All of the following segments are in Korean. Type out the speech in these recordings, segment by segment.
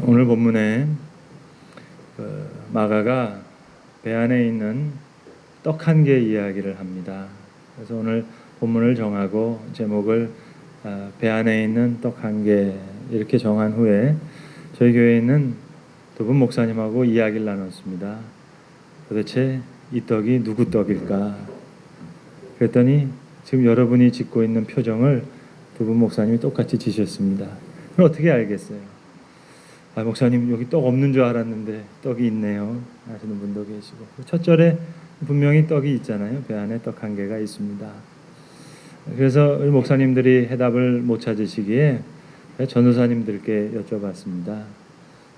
오늘 본문에 마가가 배 안에 있는 떡 한 개 이야기를 합니다. 그래서 오늘 본문을 정하고 제목을 배 안에 있는 떡 한 개 이렇게 정한 후에 저희 교회에 있는 두 분 목사님하고 이야기를 나눴습니다. 도대체 이 떡이 누구 떡일까? 그랬더니 지금 여러분이 짓고 있는 표정을 두 분 목사님이 똑같이 지셨습니다. 그럼 어떻게 알겠어요? 목사님 여기 떡 없는 줄 알았는데 떡이 있네요 하시는 분도 계시고, 첫 절에 분명히 떡이 있잖아요. 배 안에 떡 한 개가 있습니다. 그래서 우리 목사님들이 해답을 못 찾으시기에 전도사님들께 여쭤봤습니다.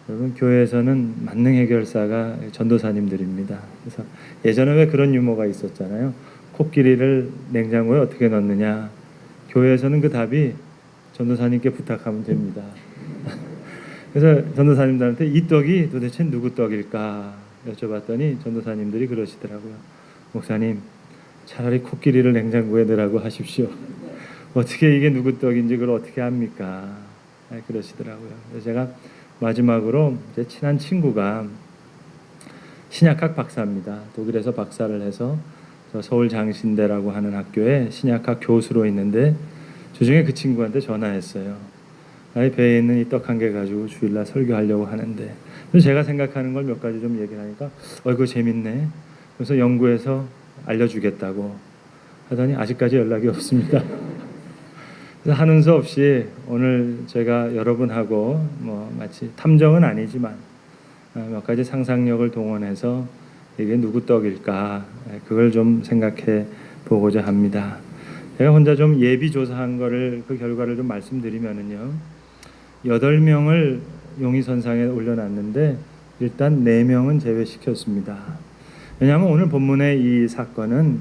여러분, 교회에서는 만능 해결사가 전도사님들입니다. 그래서 예전에 왜 그런 유머가 있었잖아요. 코끼리를 냉장고에 어떻게 넣느냐. 교회에서는 그 답이 전도사님께 부탁하면 됩니다. 그래서 전도사님들한테 이 떡이 도대체 누구 떡일까 여쭤봤더니 전도사님들이 그러시더라고요. 목사님, 차라리 코끼리를 냉장고에 넣으라고 하십시오. 어떻게 이게 누구 떡인지 그걸 어떻게 합니까? 그러시더라고요. 그래서 제가 마지막으로 제 친한 친구가 신약학 박사입니다. 독일에서 박사를 해서 서울 장신대라고 하는 학교에 신약학 교수로 있는데, 주중에 그 친구한테 전화했어요. 배에 있는 이 떡 한 개 가지고 주일날 설교하려고 하는데, 그래서 제가 생각하는 걸 몇 가지 좀 얘기하니까 이거 재밌네. 그래서 연구해서 알려주겠다고 하더니 아직까지 연락이 없습니다. 그래서 하는 수 없이 오늘 제가 여러분하고 마치 탐정은 아니지만 몇 가지 상상력을 동원해서 이게 누구 떡일까 그걸 좀 생각해 보고자 합니다. 제가 혼자 좀 예비 조사한 거를 그 결과를 좀 말씀드리면은요, 8명을 용의선상에 올려놨는데 일단 4명은 제외시켰습니다. 왜냐하면 오늘 본문의 이 사건은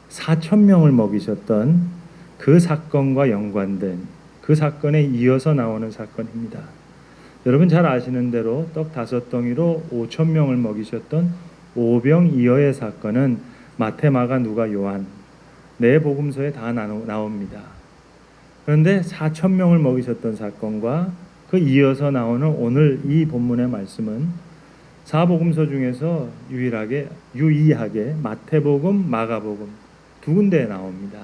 4,000명을 먹이셨던 그 사건과 연관된, 그 사건에 이어서 나오는 사건입니다. 여러분 잘 아시는 대로 떡 5덩이로 5,000명을 먹이셨던 오병이어의 사건은 마태, 마가, 누가, 요한 네 복음서에 다 나옵니다. 그런데 4,000명을 먹이셨던 사건과 그 이어서 나오는 오늘 이 본문의 말씀은 사복음서 중에서 유의하게 마태복음, 마가복음 두 군데에 나옵니다.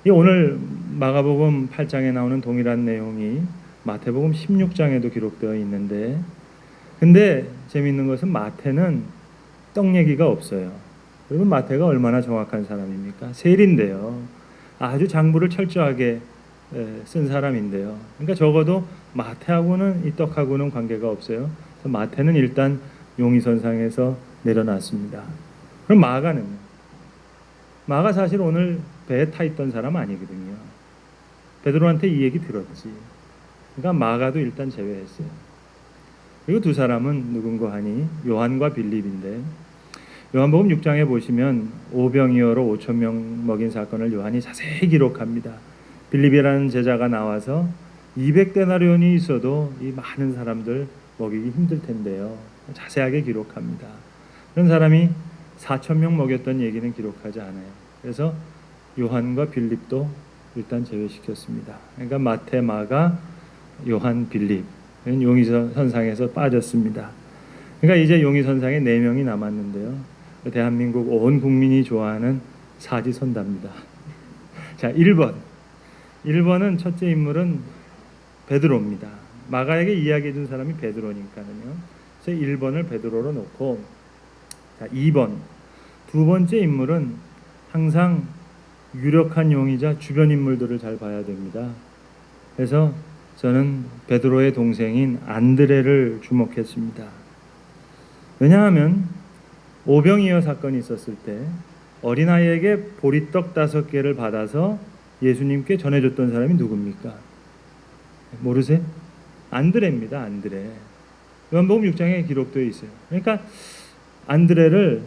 이 오늘 마가복음 8장에 나오는 동일한 내용이 마태복음 16장에도 기록되어 있는데, 근데 재미있는 것은 마태는 떡 얘기가 없어요. 여러분, 마태가 얼마나 정확한 사람입니까? 세리인데요. 아주 장부를 철저하게 쓴 사람인데요. 그러니까 적어도 마태하고는 이 떡하고는 관계가 없어요. 그래서 마태는 일단 용의선상에서 내려놨습니다. 그럼 마가는요? 마가 사실 오늘 배에 타 있던 사람 아니거든요. 베드로한테 이 얘기 들었지. 그러니까 마가도 일단 제외했어요. 그리고 두 사람은 누군가 하니 요한과 빌립인데, 요한복음 6장에 보시면 오병이어로 5,000명 먹인 사건을 요한이 자세히 기록합니다. 빌립이라는 제자가 나와서 200데나리온이 있어도 이 많은 사람들 먹이기 힘들 텐데요. 자세하게 기록합니다. 그런 사람이 4,000명 먹였던 얘기는 기록하지 않아요. 그래서 요한과 빌립도 일단 제외시켰습니다. 그러니까 마태, 마가, 요한, 빌립 용의선상에서 빠졌습니다. 그러니까 이제 용의선상에 4명이 남았는데요. 대한민국 온 국민이 좋아하는 사지선답니다. 자, 1번은 첫째 인물은 베드로입니다. 마가에게 이야기해 준 사람이 베드로니까는요. 그래서 1번을 베드로로 놓고, 자, 2번 두 번째 인물은 항상 유력한 용의자 주변 인물들을 잘 봐야 됩니다. 그래서 저는 베드로의 동생인 안드레를 주목했습니다. 왜냐하면 오병이어 사건이 있었을 때 어린아이에게 보리떡 5개를 받아서 예수님께 전해줬던 사람이 누굽니까? 모르세요? 안드레입니다. 안드레. 요한복음 6장에 기록되어 있어요. 그러니까 안드레를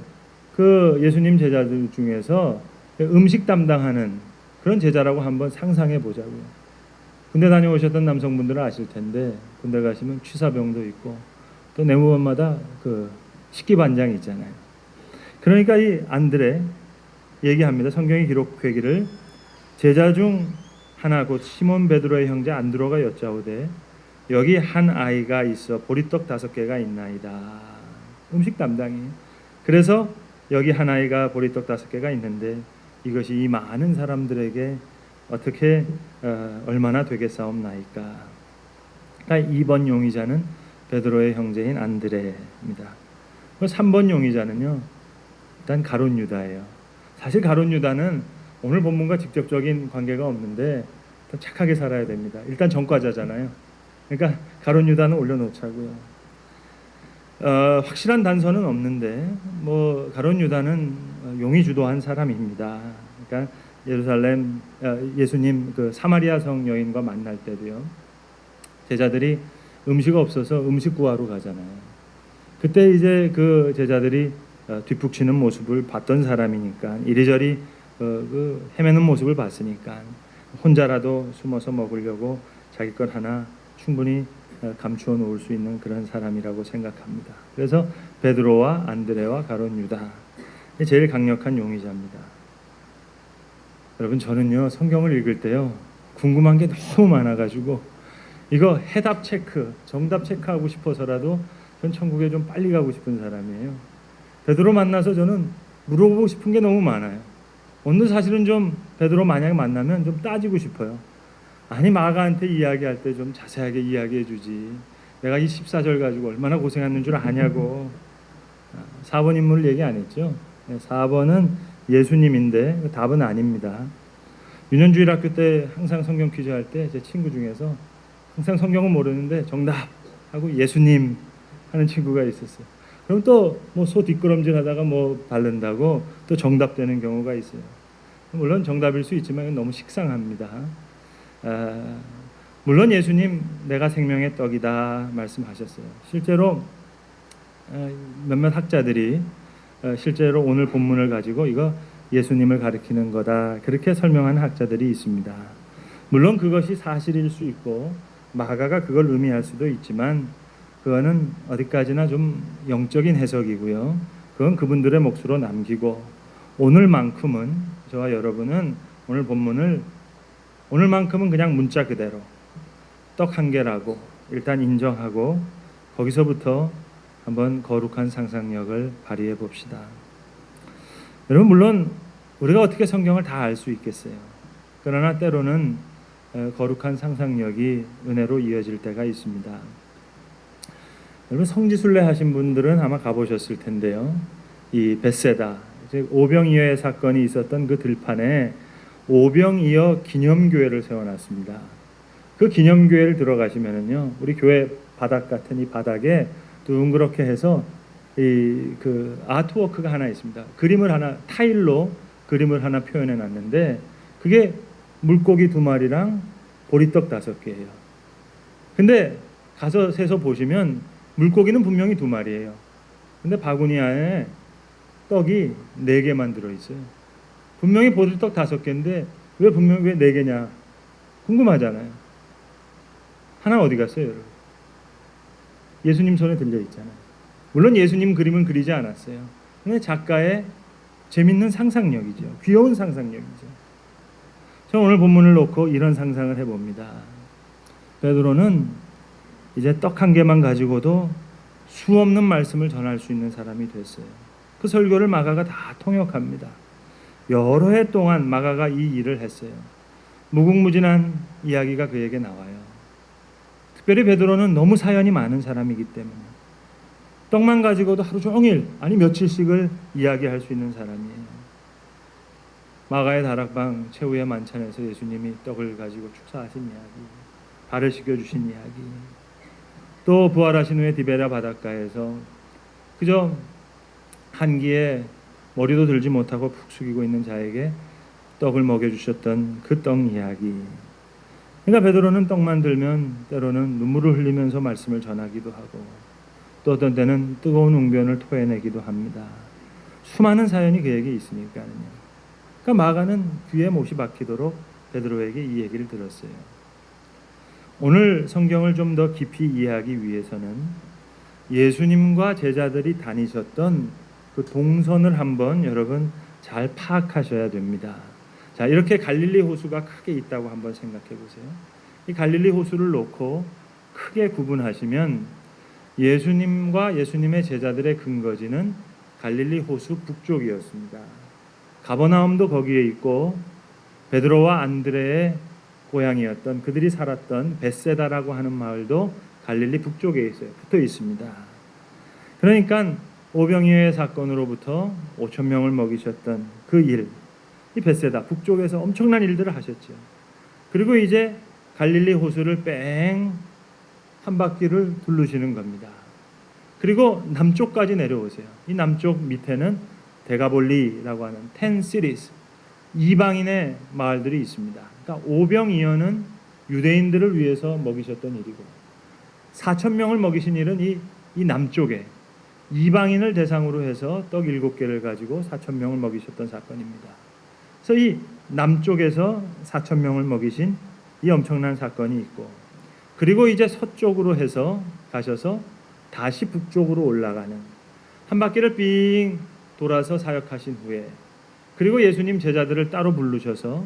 그 예수님 제자들 중에서 음식 담당하는 그런 제자라고 한번 상상해 보자고요. 군대 다녀오셨던 남성분들은 아실 텐데, 군대 가시면 취사병도 있고 또 내무반마다 그 식기반장이 있잖아요. 그러니까 이 안드레 얘기합니다. 성경이 기록되기를 제자 중 하나 곧 시몬 베드로의 형제 안드로가 여짜오되 여기 한 아이가 있어 보리떡 5개가 있나이다. 음식 담당이. 그래서 여기 한 아이가 보리떡 5개가 있는데 이것이 이 많은 사람들에게 어떻게 얼마나 되겠사옵나이까. 그러니까 2번 용의자는 베드로의 형제인 안드레입니다. 3번 용의자는요, 일단 가룟 유다예요. 사실 가룟 유다는 오늘 본문과 직접적인 관계가 없는데 착하게 살아야 됩니다. 일단 전과자잖아요. 그러니까 가룟 유다는 올려놓자고요. 확실한 단서는 없는데 뭐 가룟 유다는 용이 주도한 사람입니다. 그러니까 예루살렘 예수님 그 사마리아 성 여인과 만날 때도요, 제자들이 음식 없어서 음식 구하러 가잖아요. 그때 이제 그 제자들이 뒷북치는 모습을 봤던 사람이니까, 이리저리 그 헤매는 모습을 봤으니까 혼자라도 숨어서 먹으려고 자기 것 하나 충분히 감추어 놓을 수 있는 그런 사람이라고 생각합니다. 그래서 베드로와 안드레와 가룟 유다, 제일 강력한 용의자입니다. 여러분, 저는요 성경을 읽을 때요 궁금한 게 너무 많아가지고 이거 해답 체크, 정답 체크하고 싶어서라도 전 천국에 좀 빨리 가고 싶은 사람이에요. 베드로 만나서 저는 물어보고 싶은 게 너무 많아요. 오늘 사실은 좀 베드로 만약에 만나면 좀 따지고 싶어요. 아니, 마가한테 이야기할 때 좀 자세하게 이야기해 주지. 내가 이 14절 가지고 얼마나 고생했는 줄 아냐고. 4번 인물을 얘기 안 했죠. 4번은 예수님인데 답은 아닙니다. 유년주일 학교 때 항상 성경 퀴즈 할 때 제 친구 중에서 항상 성경은 모르는데 정답 하고 예수님 하는 친구가 있었어요. 그럼 또 뭐 소 뒷걸음질 하다가 뭐 바른다고 또 정답되는 경우가 있어요. 물론 정답일 수 있지만 너무 식상합니다. 물론 예수님 내가 생명의 떡이다 말씀하셨어요. 실제로 몇몇 학자들이 실제로 오늘 본문을 가지고 이거 예수님을 가리키는 거다 그렇게 설명하는 학자들이 있습니다. 물론 그것이 사실일 수 있고 마가가 그걸 의미할 수도 있지만 그거는 어디까지나 좀 영적인 해석이고요. 그건 그분들의 몫으로 남기고, 오늘만큼은 저와 여러분은 오늘 본문을 오늘만큼은 그냥 문자 그대로 떡 1개라고 일단 인정하고 거기서부터 한번 거룩한 상상력을 발휘해 봅시다. 여러분, 물론 우리가 어떻게 성경을 다 알 수 있겠어요. 그러나 때로는 거룩한 상상력이 은혜로 이어질 때가 있습니다. 여러분, 성지순례 하신 분들은 아마 가보셨을 텐데요. 이 벳세다, 오병이어의 사건이 있었던 그 들판에 오병이어 기념교회를 세워놨습니다. 그 기념교회를 들어가시면은요, 우리 교회 바닥 같은 이 바닥에 둥그렇게 해서 그 아트워크가 하나 있습니다. 그림을 하나, 타일로 그림을 하나 표현해 놨는데 그게 물고기 2마리랑 보리떡 5개예요. 근데 가서 세서 보시면 물고기는 분명히 2마리예요. 근데 바구니 안에 떡이 4개만 들어있어요. 분명히 보리떡 5개인데 왜 분명히 왜 4개냐 궁금하잖아요. 하나 어디 갔어요, 여러분? 예수님 손에 들려 있잖아요. 물론 예수님 그림은 그리지 않았어요. 근데 작가의 재밌는 상상력이죠. 귀여운 상상력이죠. 저는 오늘 본문을 놓고 이런 상상을 해봅니다. 베드로는 이제 떡 1개만 가지고도 수없는 말씀을 전할 수 있는 사람이 됐어요. 그 설교를 마가가 다 통역합니다. 여러 해 동안 마가가 이 일을 했어요. 무궁무진한 이야기가 그에게 나와요. 특별히 베드로는 너무 사연이 많은 사람이기 때문에 떡만 가지고도 하루 종일, 아니 며칠씩을 이야기할 수 있는 사람이에요. 마가의 다락방 최후의 만찬에서 예수님이 떡을 가지고 축사하신 이야기, 발을 씻겨주신 이야기, 또 부활하신 후에 디베랴 바닷가에서 그저 한기에 머리도 들지 못하고 푹 숙이고 있는 자에게 떡을 먹여주셨던 그 떡 이야기. 그러니까 베드로는 떡만 들면 때로는 눈물을 흘리면서 말씀을 전하기도 하고 또 어떤 때는 뜨거운 웅변을 토해내기도 합니다. 수많은 사연이 그에게 있으니까요. 그러니까 마가는 귀에 못이 박히도록 베드로에게 이 얘기를 들었어요. 오늘 성경을 좀 더 깊이 이해하기 위해서는 예수님과 제자들이 다니셨던 그 동선을 한번 여러분 잘 파악하셔야 됩니다. 자, 이렇게 갈릴리 호수가 크게 있다고 한번 생각해 보세요. 이 갈릴리 호수를 놓고 크게 구분하시면 예수님과 예수님의 제자들의 근거지는 갈릴리 호수 북쪽이었습니다. 가버나움도 거기에 있고 베드로와 안드레의 고향이었던 그들이 살았던 벳세다라고 하는 마을도 갈릴리 북쪽에 있어요. 붙어 있습니다. 그러니까 오병이어의 사건으로부터 5천 명을 먹이셨던 그 일, 이 벳세다 북쪽에서 엄청난 일들을 하셨죠. 그리고 이제 갈릴리 호수를 뺑 한 바퀴를 두르시는 겁니다. 그리고 남쪽까지 내려오세요. 이 남쪽 밑에는 데가볼리라고 하는 10 cities, 이방인의 마을들이 있습니다. 그러니까 오병이어는 유대인들을 위해서 먹이셨던 일이고 4천 명을 먹이신 일은 이 남쪽에 이방인을 대상으로 해서 떡 7개를 가지고 4천 명을 먹이셨던 사건입니다. 그래서 이 남쪽에서 4천 명을 먹이신 이 엄청난 사건이 있고, 그리고 이제 서쪽으로 해서 가셔서 다시 북쪽으로 올라가는 한 바퀴를 삥 돌아서 사역하신 후에, 그리고 예수님 제자들을 따로 부르셔서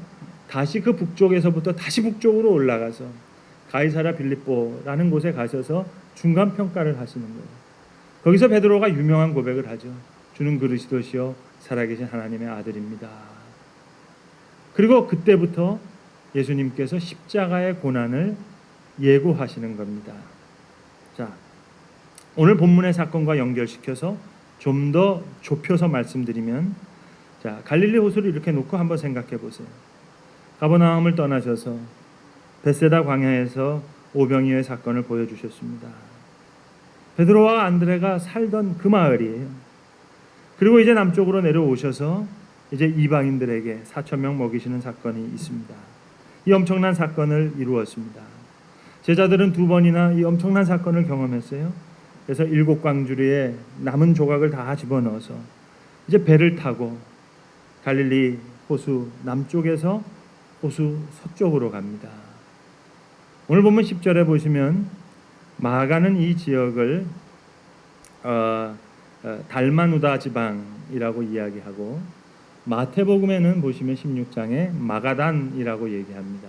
다시 그 북쪽에서부터 다시 북쪽으로 올라가서 가이사랴 빌립보라는 곳에 가셔서 중간 평가를 하시는 거예요. 거기서 베드로가 유명한 고백을 하죠. 주는 그리스도시요 살아계신 하나님의 아들입니다. 그리고 그때부터 예수님께서 십자가의 고난을 예고하시는 겁니다. 자, 오늘 본문의 사건과 연결시켜서 좀 더 좁혀서 말씀드리면, 자, 갈릴리 호수를 이렇게 놓고 한번 생각해 보세요. 가버나움을 떠나셔서 벳세다 광야에서 오병이어의 사건을 보여주셨습니다. 베드로와 안드레가 살던 그 마을이에요. 그리고 이제 남쪽으로 내려오셔서 이제 이방인들에게 4천 명 먹이시는 사건이 있습니다. 이 엄청난 사건을 이루었습니다. 제자들은 2번이나 이 엄청난 사건을 경험했어요. 그래서 7광주리에 남은 조각을 다 집어넣어서 이제 배를 타고 갈릴리 호수 남쪽에서 호수 서쪽으로 갑니다. 오늘 보면 10절에 보시면 마가는 이 지역을 달마누다 지방이라고 이야기하고, 마태복음에는 보시면 16장에 마가단이라고 얘기합니다.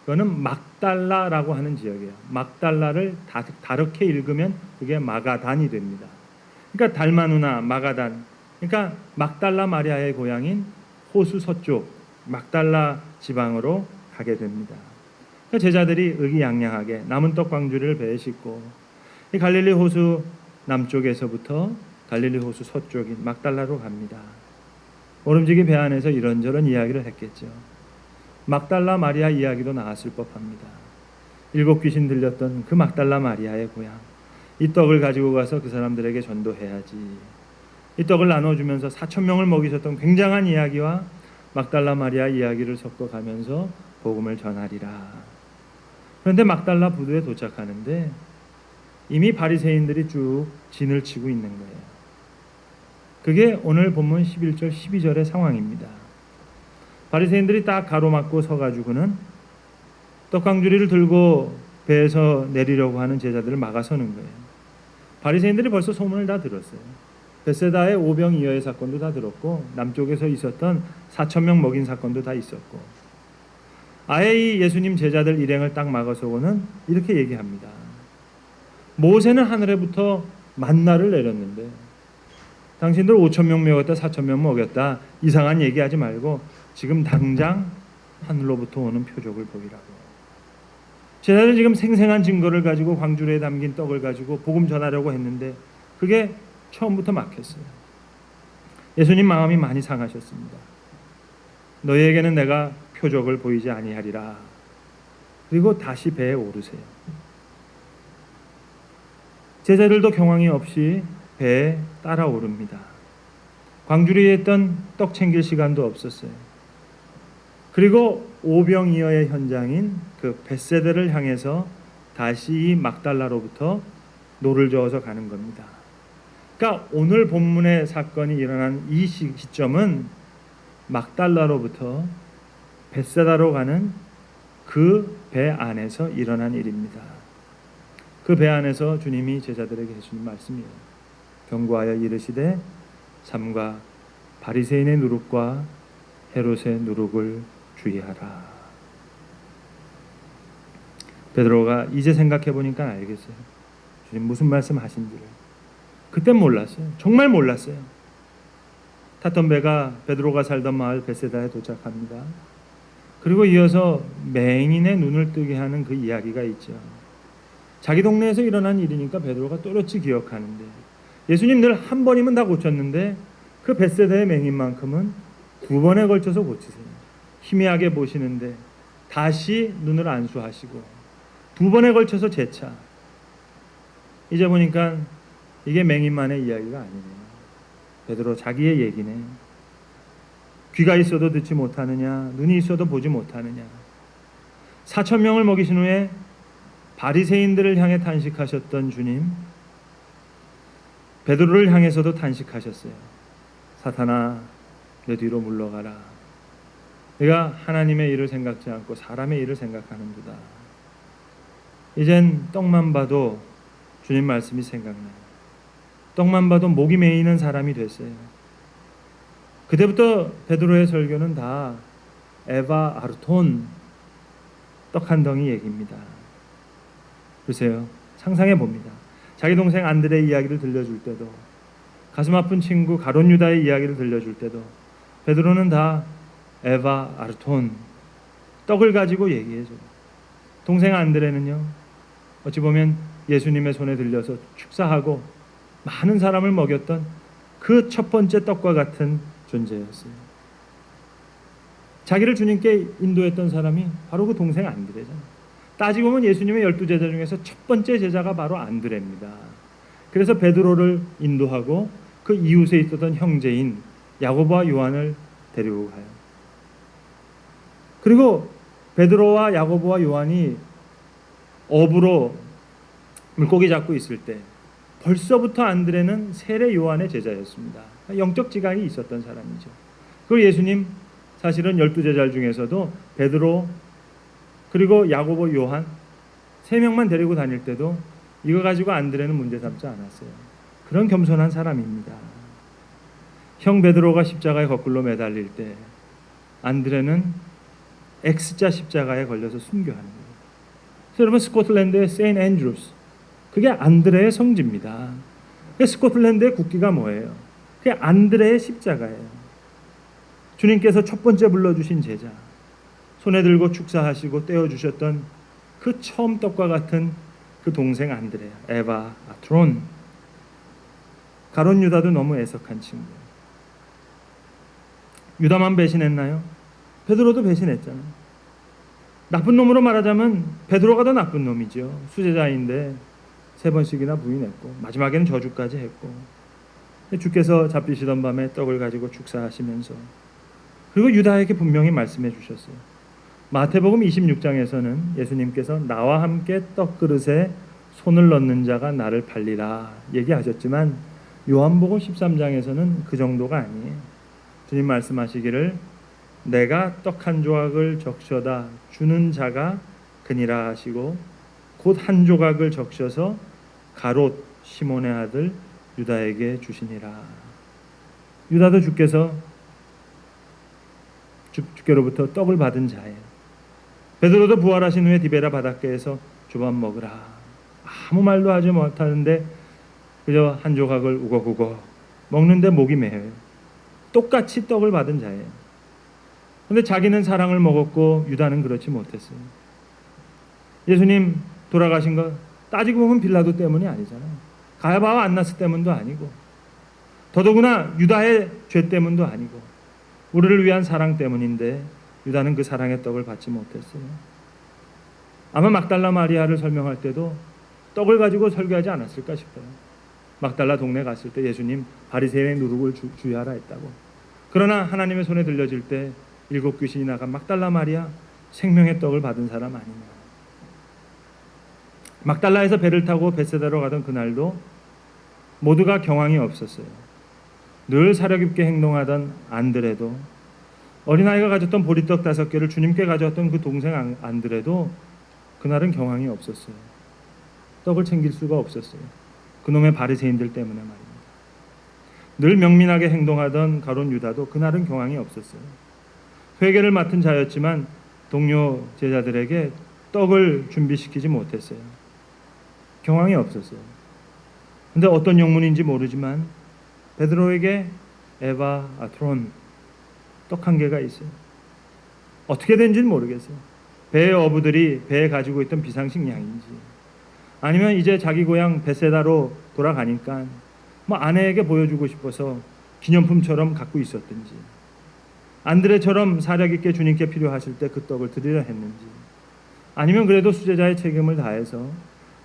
그거는 막달라라고 하는 지역이에요. 막달라를 다르게 읽으면 그게 마가단이 됩니다. 그러니까 달마누나 마가단, 그러니까 막달라 마리아의 고향인 호수 서쪽 막달라 지방으로 가게 됩니다. 그러니까 제자들이 의기양양하게 남은 떡 광주리를 배에 싣고 이 갈릴리 호수 남쪽에서부터 갈릴리 호수 서쪽인 막달라로 갑니다. 오름지기 배 안에서 이런저런 이야기를 했겠죠. 막달라 마리아 이야기도 나왔을 법합니다. 7 귀신 들렸던 그 막달라 마리아의 고향, 이 떡을 가지고 가서 그 사람들에게 전도해야지. 이 떡을 나눠주면서 4천 명을 먹이셨던 굉장한 이야기와 막달라 마리아 이야기를 섞어가면서 복음을 전하리라. 그런데 막달라 부두에 도착하는데 이미 바리새인들이 쭉 진을 치고 있는 거예요. 그게 오늘 본문 11절 12절의 상황입니다. 바리새인들이 딱 가로막고 서가지고는 떡강주리를 들고 배에서 내리려고 하는 제자들을 막아서는 거예요. 바리새인들이 벌써 소문을 다 들었어요. 벳세다의 오병이어의 사건도 다 들었고 남쪽에서 있었던 4천 명 먹인 사건도 다 있었고, 아예 이 예수님 제자들 일행을 딱 막아서고는 이렇게 얘기합니다. 모세는 하늘에부터 만나를 내렸는데 당신들 5천 명 먹였다 4천 명 먹였다 이상한 얘기하지 말고 지금 당장 하늘로부터 오는 표적을 보이라고. 제자들 지금 생생한 증거를 가지고 광주리에 담긴 떡을 가지고 복음 전하려고 했는데 그게 처음부터 막혔어요. 예수님 마음이 많이 상하셨습니다. 너희에게는 내가 표적을 보이지 아니하리라. 그리고 다시 배에 오르세요. 제자들도 경황이 없이 배에 따라 오릅니다. 광주리에 있던 떡 챙길 시간도 없었어요. 그리고 오병이어의 현장인 그 벳세다를 향해서 다시 막달라로부터 노를 저어서 가는 겁니다. 그러니까 오늘 본문의 사건이 일어난 이 시점은 막달라로부터 벳세다로 가는 그 배 안에서 일어난 일입니다. 그 배 안에서 주님이 제자들에게 해주신 말씀이에요. 경고하여 이르시되 삼가 바리새인의 누룩과 헤롯의 누룩을 주의하라. 베드로가 이제 생각해 보니까 알겠어요. 주님 무슨 말씀하신지를. 그땐 몰랐어요. 정말 몰랐어요. 탔던 배가 베드로가 살던 마을 베세다에 도착합니다. 그리고 이어서 맹인의 눈을 뜨게 하는 그 이야기가 있죠. 자기 동네에서 일어난 일이니까 베드로가 또렷이 기억하는데, 예수님 늘 한 번이면 다 고쳤는데 그 벳세다의 맹인만큼은 2번에 걸쳐서 고치세요. 희미하게 보시는데 다시 눈을 안수하시고 2번에 걸쳐서 재차. 이제 보니까 이게 맹인만의 이야기가 아니네요. 베드로 자기의 얘기네. 귀가 있어도 듣지 못하느냐, 눈이 있어도 보지 못하느냐. 4,000명을 먹이신 후에 바리새인들을 향해 탄식하셨던 주님, 베드로를 향해서도 탄식하셨어요. 사탄아, 내 뒤로 물러가라. 내가 하나님의 일을 생각지 않고 사람의 일을 생각하는도다. 이젠 떡만 봐도 주님 말씀이 생각나요. 떡만 봐도 목이 메이는 사람이 됐어요. 그때부터 베드로의 설교는 다 에바 아르톤, 떡 한 덩이 얘기입니다. 보세요. 상상해 봅니다. 자기 동생 안드레의 이야기를 들려줄 때도, 가슴 아픈 친구 가론 유다의 이야기를 들려줄 때도 베드로는 다 에바 아르톤, 떡을 가지고 얘기해줘요. 동생 안드레는요, 어찌 보면 예수님의 손에 들려서 축사하고 많은 사람을 먹였던 그 첫 번째 떡과 같은 존재였어요. 자기를 주님께 인도했던 사람이 바로 그 동생 안드레잖아요. 따지고 보면 예수님의 12제자 중에서 첫 번째 제자가 바로 안드레입니다. 그래서 베드로를 인도하고 그 이웃에 있었던 형제인 야고보와 요한을 데리고 가요. 그리고 베드로와 야고보와 요한이 어부로 물고기 잡고 있을 때 벌써부터 안드레는 세례 요한의 제자였습니다. 영적 지각이 있었던 사람이죠. 그리고 예수님 사실은 12제자 중에서도 베드로 그리고 야고보, 요한 3명만 데리고 다닐 때도 이거 가지고 안드레는 문제 삼지 않았어요. 그런 겸손한 사람입니다. 형 베드로가 십자가에 거꾸로 매달릴 때 안드레는 X자 십자가에 걸려서 순교하는 거예요. 그래서 여러분, 스코틀랜드의 세인트 앤드루스, 그게 안드레의 성지입니다. 스코틀랜드의 국기가 뭐예요? 그게 안드레의 십자가예요. 주님께서 첫 번째 불러주신 제자, 손에 들고 축사하시고 떼어주셨던 그 처음 떡과 같은 그 동생 안드레, 에바 아트론. 가론 유다도 너무 애석한 친구예요. 유다만 배신했나요? 베드로도 배신했잖아요. 나쁜 놈으로 말하자면 베드로가 더 나쁜 놈이죠. 수제자인데 3번씩이나 부인했고 마지막에는 저주까지 했고, 주께서 잡히시던 밤에 떡을 가지고 축사하시면서, 그리고 유다에게 분명히 말씀해 주셨어요. 마태복음 26장에서는 예수님께서 나와 함께 떡그릇에 손을 넣는 자가 나를 팔리라 얘기하셨지만, 요한복음 13장에서는 그 정도가 아니에요. 주님 말씀하시기를 내가 떡 한 조각을 적셔다 주는 자가 그니라 하시고, 곧 한 조각을 적셔서 가롯 시몬의 아들 유다에게 주시니라. 유다도 주께로부터 떡을 받은 자예요. 베드로도 부활하신 후에 디베라 바닷가에서 조반 먹으라. 아무 말도 하지 못하는데 그저 한 조각을 우걱우걱 먹는데 목이 메어요. 똑같이 떡을 받은 자예요. 그런데 자기는 사랑을 먹었고 유다는 그렇지 못했어요. 예수님 돌아가신 거 따지고 보면 빌라도 때문이 아니잖아요. 가야바와 안나스 때문도 아니고, 더더구나 유다의 죄 때문도 아니고, 우리를 위한 사랑 때문인데 유다는 그 사랑의 떡을 받지 못했어요. 아마 막달라 마리아를 설명할 때도 떡을 가지고 설교하지 않았을까 싶어요. 막달라 동네 갔을 때 예수님 바리새인의 누룩을 주의하라 했다고. 그러나 하나님의 손에 들려질 때 7 귀신이 나간 막달라 마리아, 생명의 떡을 받은 사람 아니냐. 막달라에서 배를 타고 벳세다로 가던 그날도 모두가 경황이 없었어요. 늘 사려 깊게 행동하던 안드레도, 어린아이가 가졌던 보리떡 5개를 주님께 가져왔던 그 동생 안드레도 그날은 경황이 없었어요. 떡을 챙길 수가 없었어요. 그놈의 바리새인들 때문에 말입니다. 늘 명민하게 행동하던 가론 유다도 그날은 경황이 없었어요. 회개를 맡은 자였지만 동료 제자들에게 떡을 준비시키지 못했어요. 경황이 없었어요. 근데 어떤 영문인지 모르지만 베드로에게 에바 아트론 떡 한 개가 있어요. 어떻게 된지는 모르겠어요. 배의 어부들이 배에 가지고 있던 비상식 양인지, 아니면 이제 자기 고향 베세다로 돌아가니까 뭐 아내에게 보여주고 싶어서 기념품처럼 갖고 있었든지, 안드레처럼 사력 있게 주님께 필요하실 때 그 떡을 드리려 했는지, 아니면 그래도 수제자의 책임을 다해서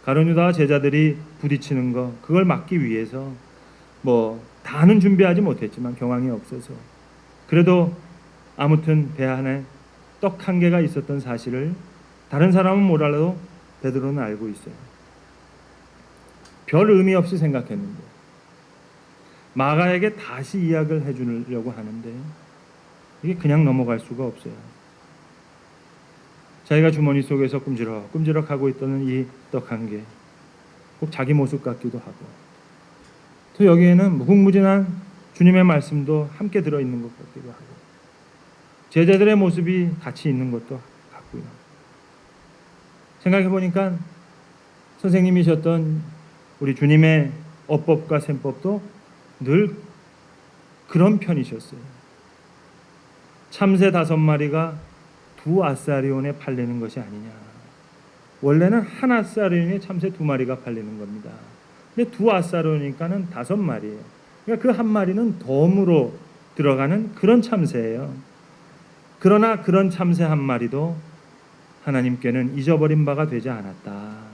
가룟유다와 제자들이 부딪히는 거 그걸 막기 위해서 뭐 다는 준비하지 못했지만 경황이 없어서 그래도 아무튼 배 안에 떡 한 개가 있었던 사실을 다른 사람은 몰라도 베드로는 알고 있어요. 별 의미 없이 생각했는데 마가에게 다시 이야기를 해주려고 하는데 이게 그냥 넘어갈 수가 없어요. 자기가 주머니 속에서 끔지럭 하고 있던 이 떡 한 개, 꼭 자기 모습 같기도 하고, 또 여기에는 무궁무진한 주님의 말씀도 함께 들어있는 것 같기도 하고, 제자들의 모습이 같이 있는 것도 같고요. 생각해보니까 선생님이셨던 우리 주님의 어법과 셈법도 늘 그런 편이셨어요. 참새 5마리가 2아사리온에 팔리는 것이 아니냐. 원래는 1아사리온에 참새 2마리가 팔리는 겁니다. 근데 2아사리온이니까는 5마리예요. 그러니까 그 한 마리는 덤으로 들어가는 그런 참새예요. 그러나 그런 참새 한 마리도 하나님께는 잊어버린 바가 되지 않았다.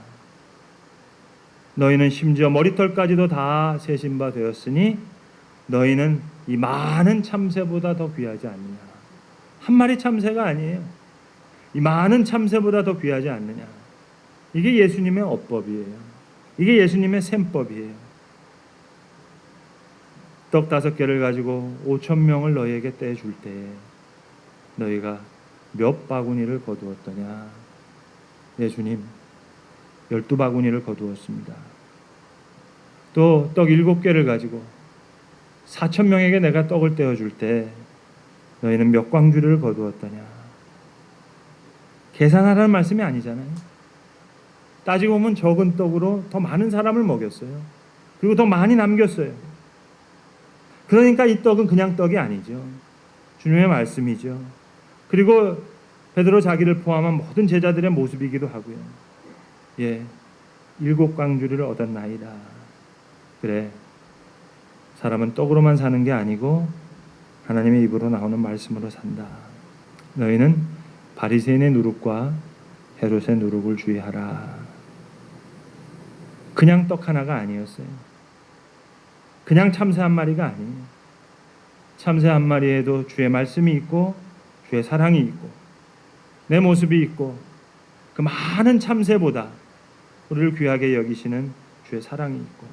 너희는 심지어 머리털까지도 다 세신 바 되었으니 너희는 이 많은 참새보다 더 귀하지 않느냐. 한 마리 참새가 아니에요. 이 많은 참새보다 더 귀하지 않느냐. 이게 예수님의 어법이에요. 이게 예수님의 셈법이에요. 떡 5개를 가지고 5,000명을 너희에게 떼줄 때에 너희가 몇 바구니를 거두었더냐. 예수님 12바구니를 거두었습니다. 또 떡 7개를 가지고 4,000명에게 내가 떡을 떼어줄 때 너희는 몇 광주리를 거두었더냐. 계산하라는 말씀이 아니잖아요. 따지고 보면 적은 떡으로 더 많은 사람을 먹였어요. 그리고 더 많이 남겼어요. 그러니까 이 떡은 그냥 떡이 아니죠. 주님의 말씀이죠. 그리고 베드로 자기를 포함한 모든 제자들의 모습이기도 하고요. 예, 7광주리를 얻었나이다. 그래, 사람은 떡으로만 사는 게 아니고 하나님의 입으로 나오는 말씀으로 산다. 너희는 바리새인의 누룩과 헤롯의 누룩을 주의하라. 그냥 떡 하나가 아니었어요. 그냥 참새 한 마리가 아니에요. 참새 한 마리에도 주의 말씀이 있고 주의 사랑이 있고 내 모습이 있고 그 많은 참새보다 우리를 귀하게 여기시는 주의 사랑이 있고,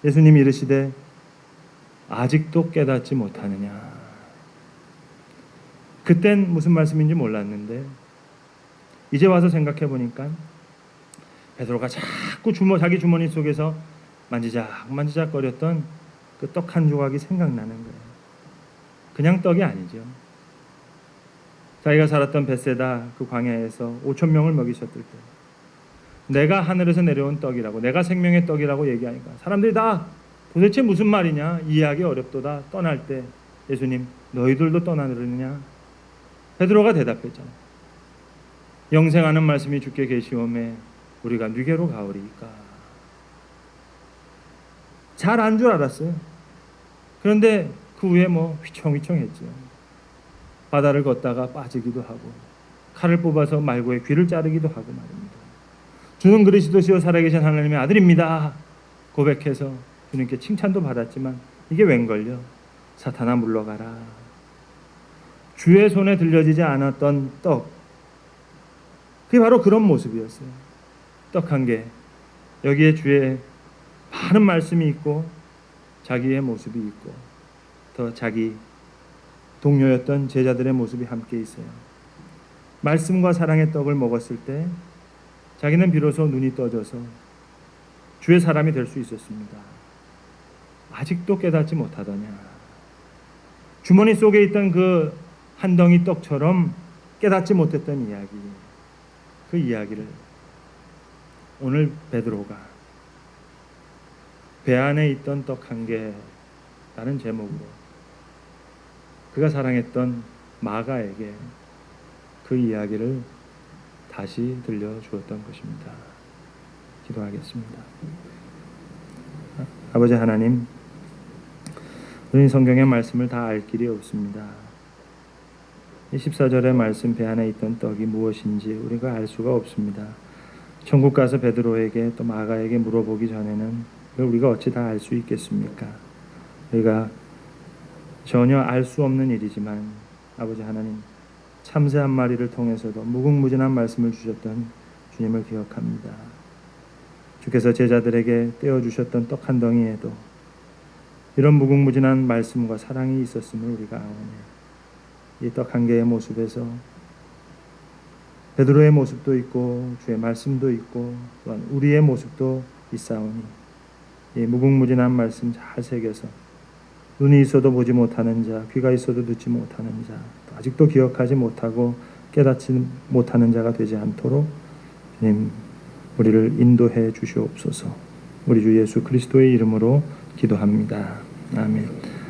예수님이 이르시되 아직도 깨닫지 못하느냐. 그땐 무슨 말씀인지 몰랐는데 이제 와서 생각해 보니까 베드로가 자꾸 자기 주머니 속에서 만지작 거렸던 그 떡 한 조각이 생각나는 거예요. 그냥 떡이 아니죠. 자기가 살았던 벳세다 그 광야에서 5,000명을 먹이셨을 때 내가 하늘에서 내려온 떡이라고, 내가 생명의 떡이라고 얘기하니까 사람들이 다 도대체 무슨 말이냐, 이해하기 어렵도다. 떠날 때 예수님 너희들도 떠나느냐. 베드로가 대답했잖아요. 영생하는 말씀이 주께 계시오매 우리가 누게로 가오리이까. 잘 안 줄 알았어요. 그런데 그 후에 뭐 휘청휘청했죠. 바다를 걷다가 빠지기도 하고 칼을 뽑아서 말고의 귀를 자르기도 하고 말입니다. 주는 그리스도시요 살아계신 하나님의 아들입니다 고백해서 주님께 칭찬도 받았지만 이게 웬걸요. 사탄아 물러가라. 주의 손에 들려지지 않았던 떡, 그게 바로 그런 모습이었어요. 떡 한 개, 여기에 주의 많은 말씀이 있고 자기의 모습이 있고 더 자기 동료였던 제자들의 모습이 함께 있어요. 말씀과 사랑의 떡을 먹었을 때 자기는 비로소 눈이 떠져서 주의 사람이 될 수 있었습니다. 아직도 깨닫지 못하더냐. 주머니 속에 있던 그 한 덩이 떡처럼 깨닫지 못했던 이야기. 그 이야기를 오늘 베드로가 배 안에 있던 떡 한 개라는 제목으로 그가 사랑했던 마가에게 그 이야기를 다시 들려주었던 것입니다. 기도하겠습니다. 아버지 하나님, 우리는 성경의 말씀을 다 알 길이 없습니다. 14절의 말씀 배 안에 있던 떡이 무엇인지 우리가 알 수가 없습니다. 천국 가서 베드로에게 또 마가에게 물어보기 전에는 우리가 어찌 다 알 수 있겠습니까? 우리가 전혀 알 수 없는 일이지만 아버지 하나님, 참새 한 마리를 통해서도 무궁무진한 말씀을 주셨던 주님을 기억합니다. 주께서 제자들에게 떼어주셨던 떡 한 덩이에도 이런 무궁무진한 말씀과 사랑이 있었음을 우리가 아오네. 이 떡 한 개의 모습에서 베드로의 모습도 있고 주의 말씀도 있고 또한 우리의 모습도 있사오니 이 무궁무진한 말씀 잘 새겨서 눈이 있어도 보지 못하는 자, 귀가 있어도 듣지 못하는 자, 또 아직도 기억하지 못하고 깨닫지 못하는 자가 되지 않도록 주님 우리를 인도해 주시옵소서. 우리 주 예수 그리스도의 이름으로 기도합니다. 아멘.